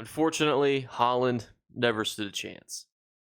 Unfortunately, Haaland never stood a chance.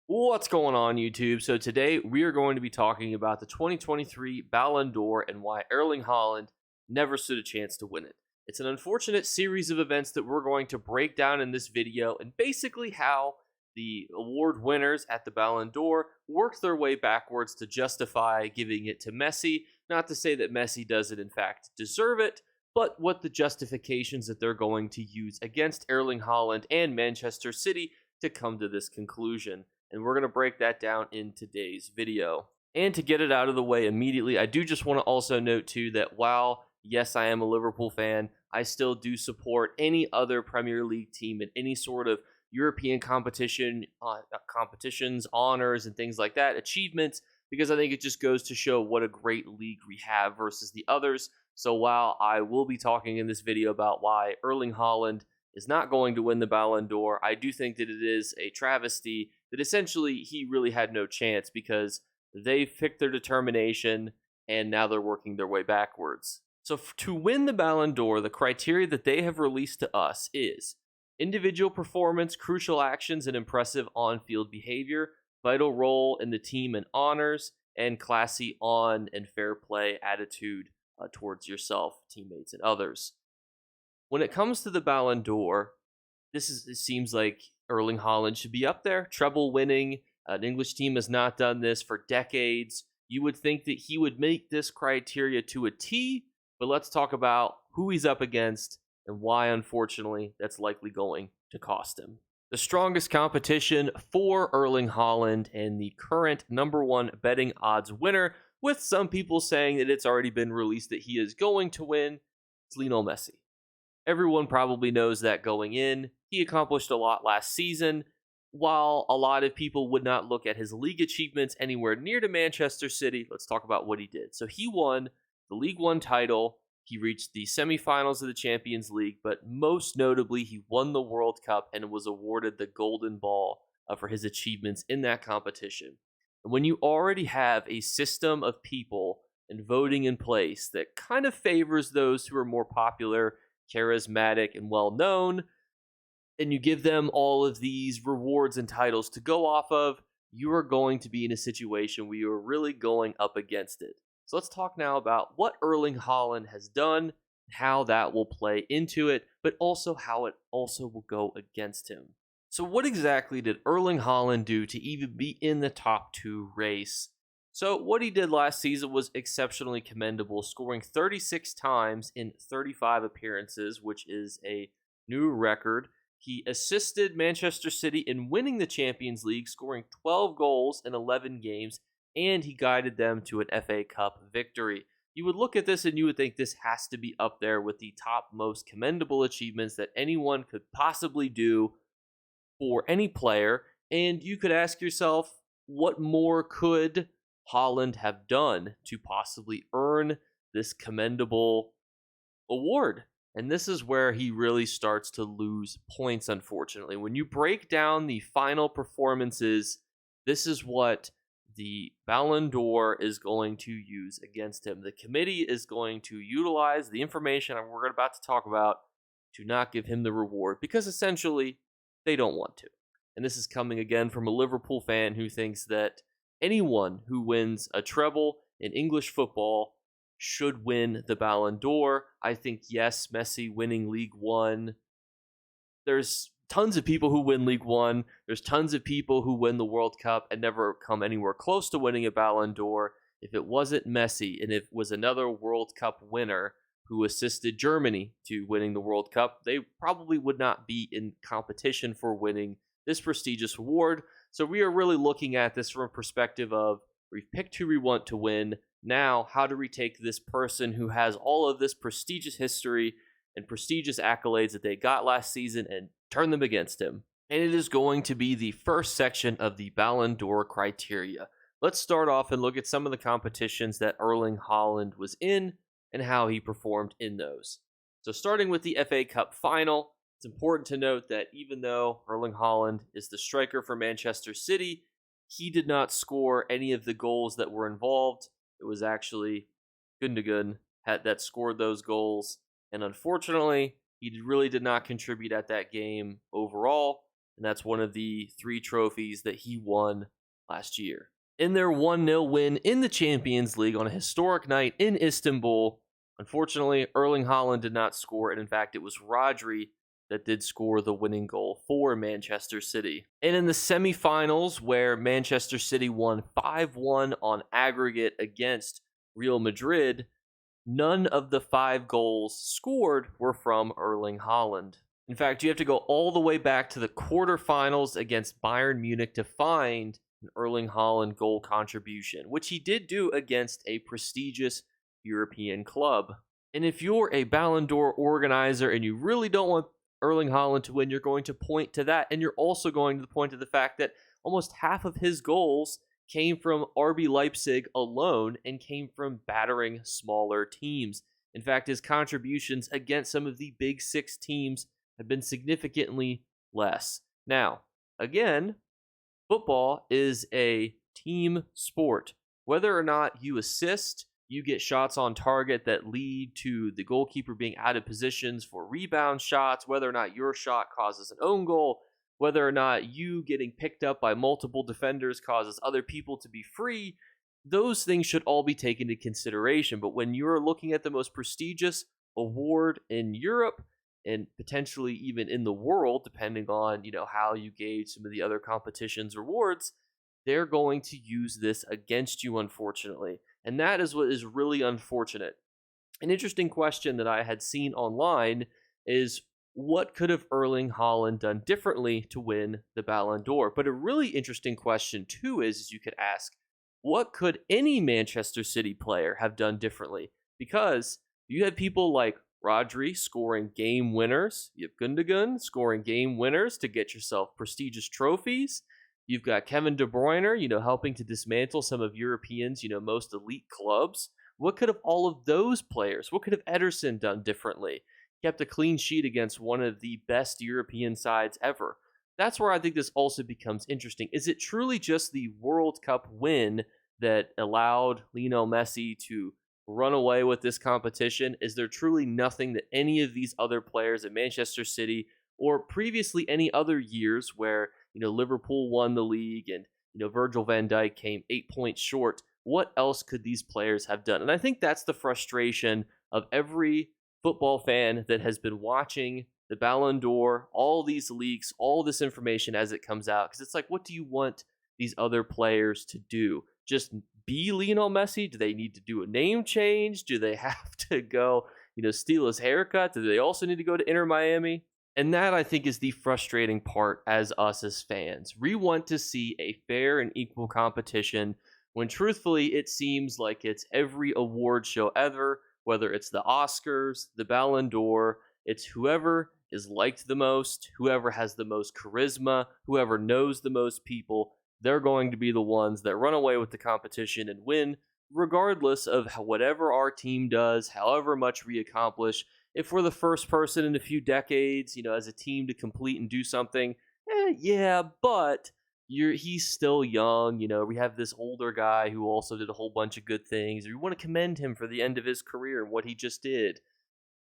What's going on, YouTube? So today we are going to be talking about the 2023 Ballon d'Or and why Erling Haaland never stood a chance to win it. It's an unfortunate series of events that we're going to break down in this video, and basically how the award winners at the Ballon d'Or worked their way backwards to justify giving it to Messi. Not to say that Messi doesn't in fact deserve it, but what the justifications that they're going to use against Erling Haaland and Manchester City to come to this conclusion. And we're going to break that down in today's video. And to get it out of the way immediately, I do just want to also note too that while, yes, I am a Liverpool fan, I still do support any other Premier League team in any sort of European competition, competitions, honors, and things like that, achievements, because I think it just goes to show what a great league we have versus the others. So while I will be talking in this video about why Erling Haaland is not going to win the Ballon d'Or, I do think that it is a travesty that essentially he really had no chance because they picked their determination and now they're working their way backwards. So to win the Ballon d'Or, the criteria that they have released to us is individual performance, crucial actions, and impressive on-field behavior, vital role in the team and honors, and classy on and fair play attitude towards yourself, teammates, and others. When it comes to the Ballon d'Or, it seems like Erling Haaland should be up there. Treble winning, an English team has not done this for decades. You would think that he would make this criteria to a T, but let's talk about who he's up against and why, unfortunately, that's likely going to cost him. The strongest competition for Erling Haaland and the current #1 betting odds winner, with some people saying that it's already been released that he is going to win, it's Lionel Messi. Everyone probably knows that going in. He accomplished a lot last season. While a lot of people would not look at his league achievements anywhere near to Manchester City, let's talk about what he did. So he won the League One title. He reached the semifinals of the Champions League, but most notably, he won the World Cup and was awarded the Golden Ball for his achievements in that competition. And when you already have a system of people and voting in place that kind of favors those who are more popular, charismatic, and well-known, and you give them all of these rewards and titles to go off of, you are going to be in a situation where you are really going up against it. So let's talk now about what Erling Haaland has done, how that will play into it, but also how it also will go against him. So what exactly did Erling Haaland do to even be in the top 2 race? So what he did last season was exceptionally commendable, scoring 36 times in 35 appearances, which is a new record. He assisted Manchester City in winning the Champions League, scoring 12 goals in 11 games, and he guided them to an FA Cup victory. You would look at this and you would think this has to be up there with the top most commendable achievements that anyone could possibly do for any player, and you could ask yourself, what more could Haaland have done to possibly earn this commendable award? And this is where he really starts to lose points, unfortunately. When you break down the final performances, this is what the Ballon d'Or is going to use against him. The committee is going to utilize the information we're about to talk about to not give him the reward because essentially they don't want to. And this is coming again from a Liverpool fan who thinks that anyone who wins a treble in English football should win the Ballon d'Or. I think, yes, Messi winning League One. There's tons of people who win League One. There's tons of people who win the World Cup and never come anywhere close to winning a Ballon d'Or. If it wasn't Messi and if it was another World Cup winner who assisted Germany to winning the World Cup, they probably would not be in competition for winning this prestigious award. So we are really looking at this from a perspective of we've picked who we want to win. Now, how do we take this person who has all of this prestigious history and prestigious accolades that they got last season and turn them against him? And it is going to be the first section of the Ballon d'Or criteria. Let's start off and look at some of the competitions that Erling Haaland was in and how he performed in those. So starting with the FA Cup final, it's important to note that even though Erling Haaland is the striker for Manchester City, he did not score any of the goals that were involved. It was actually Gundogan that scored those goals. And unfortunately, He really did not contribute at that game overall, and that's one of the 3 trophies that he won last year. In their 1-0 win in the Champions League on a historic night in Istanbul, unfortunately, Erling Haaland did not score, and in fact, it was Rodri that did score the winning goal for Manchester City. And in the semifinals, where Manchester City won 5-1 on aggregate against Real Madrid, none of the 5 goals scored were from Erling Haaland. In fact, you have to go all the way back to the quarterfinals against Bayern Munich to find an Erling Haaland goal contribution, which he did do against a prestigious European club. And if you're a Ballon d'Or organizer and you really don't want Erling Haaland to win, you're going to point to that, and you're also going to point to the fact that almost half of his goals came from RB Leipzig alone and came from battering smaller teams. In fact, his contributions against some of the big 6 teams have been significantly less. Now, again, football is a team sport. Whether or not you assist, you get shots on target that lead to the goalkeeper being out of positions for rebound shots, whether or not your shot causes an own goal, whether or not you getting picked up by multiple defenders causes other people to be free, those things should all be taken into consideration. But when you're looking at the most prestigious award in Europe and potentially even in the world, depending on, how you gauge some of the other competitions' rewards, they're going to use this against you, unfortunately. And that is what is really unfortunate. An interesting question that I had seen online is, what could have Erling Haaland done differently to win the Ballon d'Or? But a really interesting question, too, is you could ask, what could any Manchester City player have done differently? Because you had people like Rodri scoring game winners. You have Gundogan scoring game winners to get yourself prestigious trophies. You've got Kevin De Bruyne, helping to dismantle some of Europeans, most elite clubs. What could have all of those players, what could have Ederson done differently? Kept a clean sheet against one of the best European sides ever. That's where I think this also becomes interesting. Is it truly just the World Cup win that allowed Lionel Messi to run away with this competition? Is there truly nothing that any of these other players at Manchester City or previously any other years where Liverpool won the league and Virgil van Dijk came 8 points short, what else could these players have done? And I think that's the frustration of every football fan that has been watching the Ballon d'Or, all these leaks, all this information as it comes out. Because it's like, what do you want these other players to do? Just be Lionel Messi? Do they need to do a name change? Do they have to go, steal his haircut? Do they also need to go to Inter Miami? And that, I think, is the frustrating part as us as fans. We want to see a fair and equal competition when, truthfully, it seems like it's every award show ever, whether it's the Oscars, the Ballon d'Or, it's whoever is liked the most, whoever has the most charisma, whoever knows the most people, they're going to be the ones that run away with the competition and win, regardless of whatever our team does, however much we accomplish. If we're the first person in a few decades, as a team to complete and do something, yeah, but he's still young. We have this older guy who also did a whole bunch of good things. We want to commend him for the end of his career and what he just did.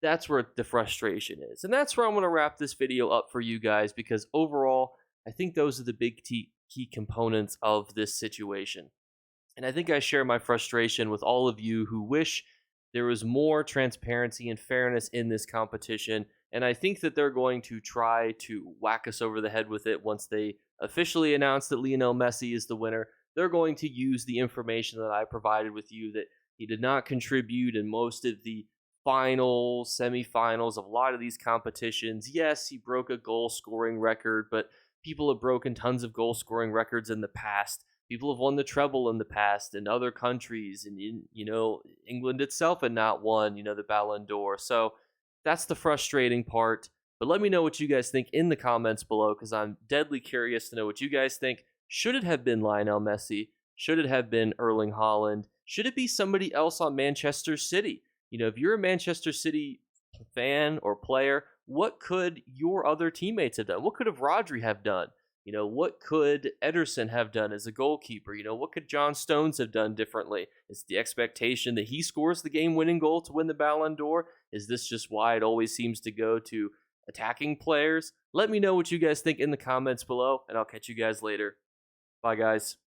That's where the frustration is. And that's where I'm going to wrap this video up for you guys, because overall, I think those are the big key components of this situation. And I think I share my frustration with all of you who wish there was more transparency and fairness in this competition, and I think that they're going to try to whack us over the head with it once they officially announce that Lionel Messi is the winner. They're going to use the information that I provided with you, that he did not contribute in most of the finals, semifinals of a lot of these competitions. Yes, he broke a goal-scoring record, but people have broken tons of goal-scoring records in the past. People have won the treble in the past in other countries, and England itself had not won, the Ballon d'Or. So that's the frustrating part. But let me know what you guys think in the comments below, because I'm deadly curious to know what you guys think. Should it have been Lionel Messi? Should it have been Erling Haaland? Should it be somebody else on Manchester City? If you're a Manchester City fan or player, what could your other teammates have done? What could have Rodri have done? What could Ederson have done as a goalkeeper? What could John Stones have done differently? Is the expectation that he scores the game-winning goal to win the Ballon d'Or? Is this just why it always seems to go to attacking players? Let me know what you guys think in the comments below, and I'll catch you guys later. Bye, guys.